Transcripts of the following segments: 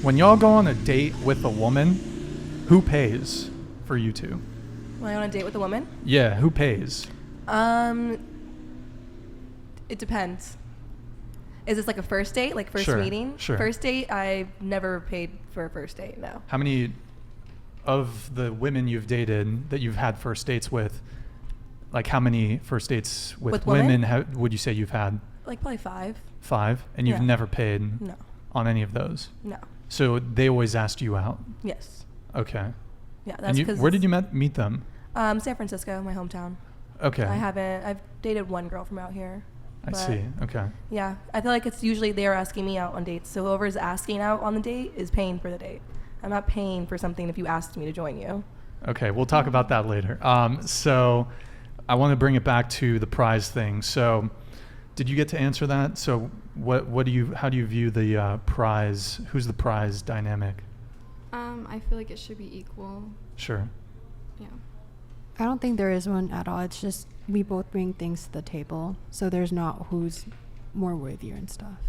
When y'all go on a date with a woman, who pays for you two? When I on a date with a woman? Yeah, who pays? It depends. Is this like a first date, like first Sure, meeting? sure. First date, I've never paid for a first date, no. How many of the women you've dated that you've had first dates with, like how many first dates with women would you say you've had? Like probably 5. 5? And you've Yeah. never paid No. on any of those? No. So they always asked you out? Yes. Okay. Yeah, And that's because... where did you meet them? San Francisco, my hometown. Okay. I've dated one girl from out here. I see. Okay. Yeah, I feel like it's usually they're asking me out on dates. So whoever's asking out on the date is paying for the date. I'm not paying for something if you asked me to join you. Okay, we'll talk about that later. So I want to bring it back to the prize thing. So did you get to answer that? So how do you view the prize? Who's the prize dynamic? I feel like it should be equal. Sure. Yeah. I don't think there is one at all. It's just we both bring things to the table. So there's not who's more worthier and stuff.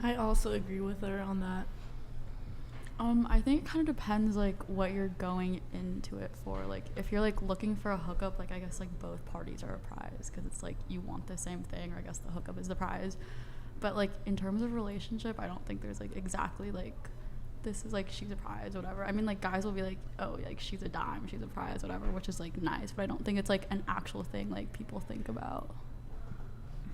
I also agree with her on that. I think it kind of depends like what you're going into it for. Like if you're like looking for a hookup, like I guess like both parties are a prize because it's like you want the same thing, or I guess the hookup is the prize. But like in terms of relationship, I don't think there's like exactly like this is like she's a prize, whatever. I mean like guys will be like, oh, like she's a dime, she's a prize, whatever, which is like nice, but I don't think it's like an actual thing like people think about.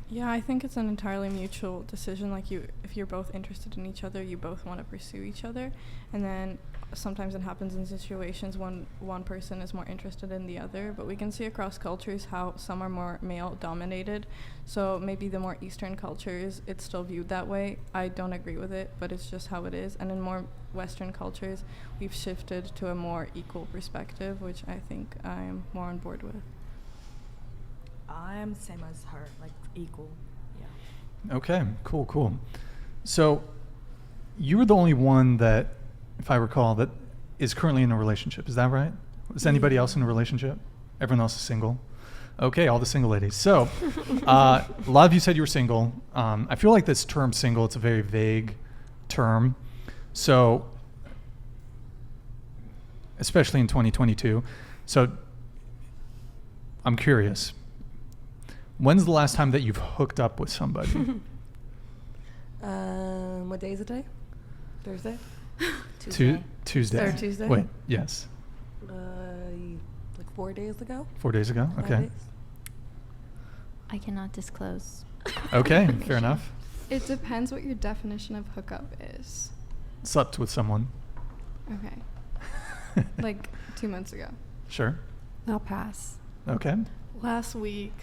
Yeah, I think it's an entirely mutual decision. Like if you're both interested in each other, you both want to pursue each other. And then sometimes it happens in situations when one person is more interested in the other. But we can see across cultures how some are more male dominated. So maybe the more Eastern cultures, it's still viewed that way. I don't agree with it, but it's just how it is. And in more Western cultures, we've shifted to a more equal perspective, which I think I'm more on board with. I am same as her, like equal. Yeah. Okay, cool. So you were the only one that, if I recall, that is currently in a relationship. Is that right? Is anybody else in a relationship? Everyone else is single? Okay, all the single ladies. So a lot of you said you were single. I feel like this term single, it's a very vague term. So especially in 2022. So I'm curious. When's the last time that you've hooked up with somebody? What day is it today? Thursday? Tuesday. Third Tuesday? Wait, yes. Like 4 days ago? 4 days ago? 5 Okay. days. I cannot disclose. Okay, fair enough. It depends what your definition of hookup is. Slept with someone. Okay. Like 2 months ago. Sure. I'll pass. Okay. Last week.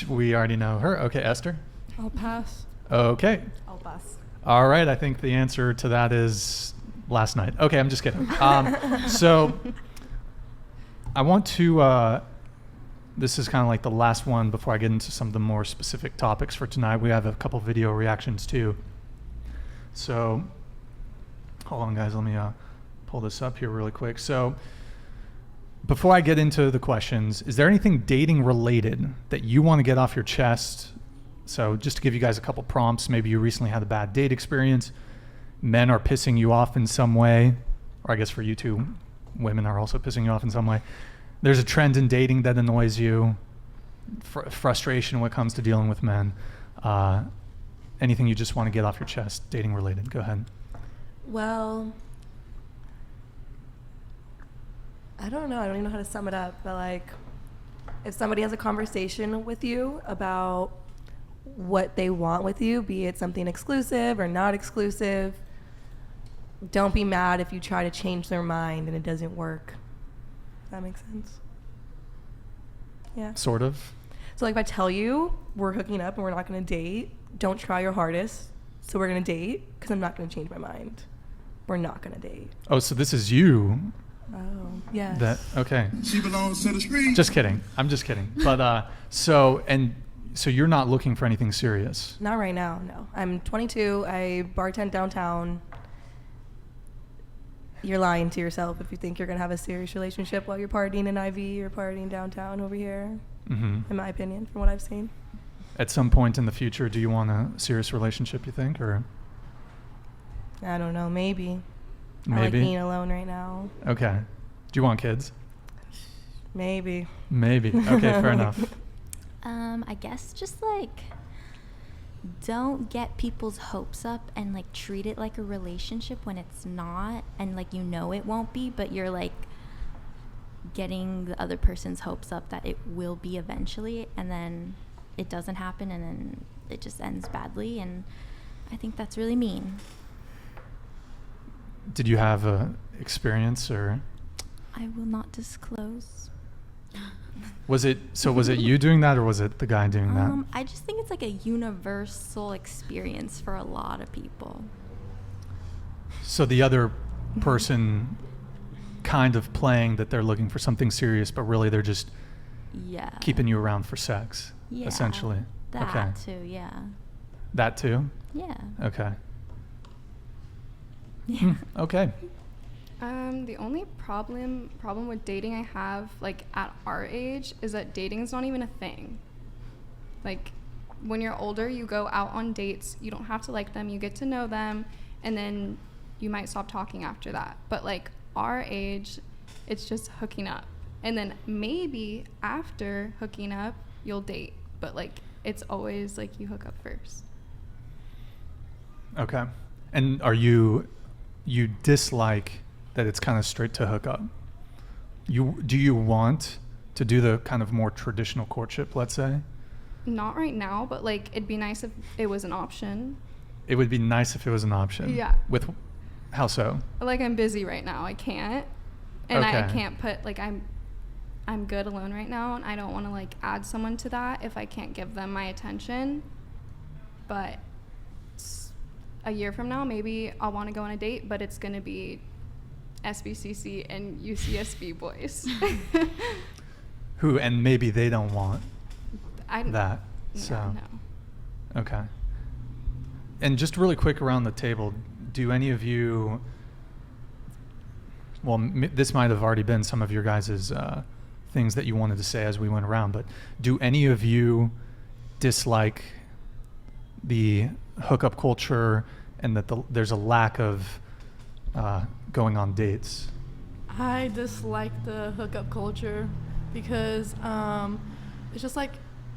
We already know her. Okay, Esther? I'll pass. Okay. I'll pass. All right, I think the answer to that is last night. Okay, I'm just kidding. So I want to, this is kind of like the last one before I get into some of the more specific topics for tonight. We have a couple video reactions too. So hold on guys, let me pull this up here really quick. So before I get into the questions, is there anything dating related that you want to get off your chest? So just to give you guys a couple prompts, maybe you recently had a bad date experience, men are pissing you off in some way, or I guess for you two, women are also pissing you off in some way. There's a trend in dating that annoys you, frustration when it comes to dealing with men. Anything you just want to get off your chest, dating related, go ahead. Well, I don't know. I don't even know how to sum it up. But like, if somebody has a conversation with you about what they want with you, be it something exclusive or not exclusive, don't be mad if you try to change their mind and it doesn't work. Does that make sense? Yeah. Sort of. So like if I tell you we're hooking up and we're not going to date, don't try your hardest. So we're going to date because I'm not going to change my mind. We're not going to date. Oh, so this is you. Oh, yes. That okay. She belongs to the street. Just kidding. I'm just kidding. But so you're not looking for anything serious? Not right now, no. I'm 22. I bartend downtown. You're lying to yourself if you think you're going to have a serious relationship while you're partying in IV or partying downtown over here, in my opinion, from what I've seen. At some point in the future, do you want a serious relationship, you think? Or I don't know, maybe. I like Maybe. being alone right now. Okay. Do you want kids? Maybe. Maybe. Okay, fair enough. I guess just like don't get people's hopes up and like treat it like a relationship when it's not, and like you know it won't be, but you're like getting the other person's hopes up that it will be eventually, and then it doesn't happen, and then it just ends badly, and I think that's really mean. Did you have a experience, or I will not disclose. was it you doing that, or was it the guy doing that? I just think it's like a universal experience for a lot of people. So the other person kind of playing that they're looking for something serious, but really they're just Yeah. keeping you around for sex, Yeah, essentially. That Okay. too, yeah. That too? Yeah. Okay. Yeah. Okay. The only problem with dating I have, like, at our age is that dating is not even a thing. Like, when you're older, you go out on dates, you don't have to like them, you get to know them, and then you might stop talking after that. But, like, our age, it's just hooking up. And then maybe after hooking up, you'll date. But, like, it's always, like, you hook up first. Okay. And are you dislike that it's kind of straight to hook up? Do you want to do the kind of more traditional courtship, let's say? Not right now, but, like, it'd be nice if it was an option. It would be nice if it was an option. Yeah. With how so? Like, I'm busy right now. I can't. And I Okay. can't put, like, I'm good alone right now, and I don't want to, like, add someone to that if I can't give them my attention. But a year from now, maybe I'll want to go on a date, but it's going to be SBCC and UCSB boys. And maybe they don't want that. No, So no. Okay. And just really quick around the table, do any of you, well, this might have already been some of your guys' things that you wanted to say as we went around, but do any of you dislike the hookup culture and that there's a lack of going on dates? I dislike the hookup culture because it's just like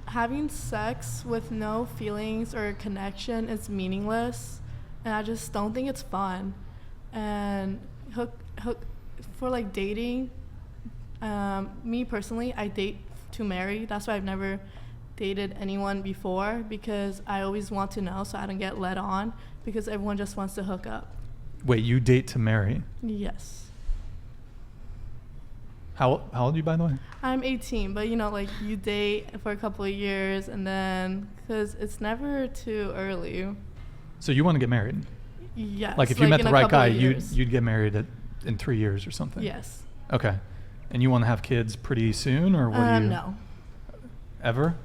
having sex with no feelings or connection is meaningless, and I just don't think it's fun. And hook for like dating, me personally, I date to marry. That's why I've never dated anyone before, because I always want to know so I don't get led on, because everyone just wants to hook up. Wait, you date to marry? Yes. How old are you, by the way? I'm 18, but you know, like, you date for a couple of years, and then, because it's never too early. So you want to get married? Yes. Like if you met in the a right couple guy, of years. you'd get married in 3 years or something? Yes. Okay. And you want to have kids pretty soon, or what do you? No. Ever?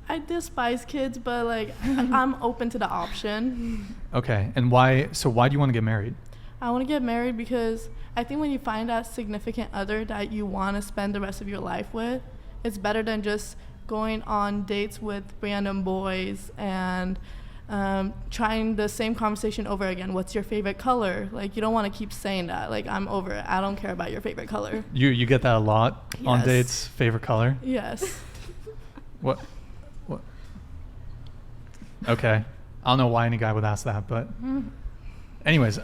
I despise kids, but like I'm open to the option. Okay. And why do you want to get married? I want to get married because I think when you find that significant other that you want to spend the rest of your life with, it's better than just going on dates with random boys and trying the same conversation over again. What's your favorite color? Like, you don't want to keep saying that. Like, I'm over it. I don't care about your favorite color. You get that a lot on Yes. dates? Favorite color? Yes. What? Okay. I don't know why any guy would ask that, but anyways,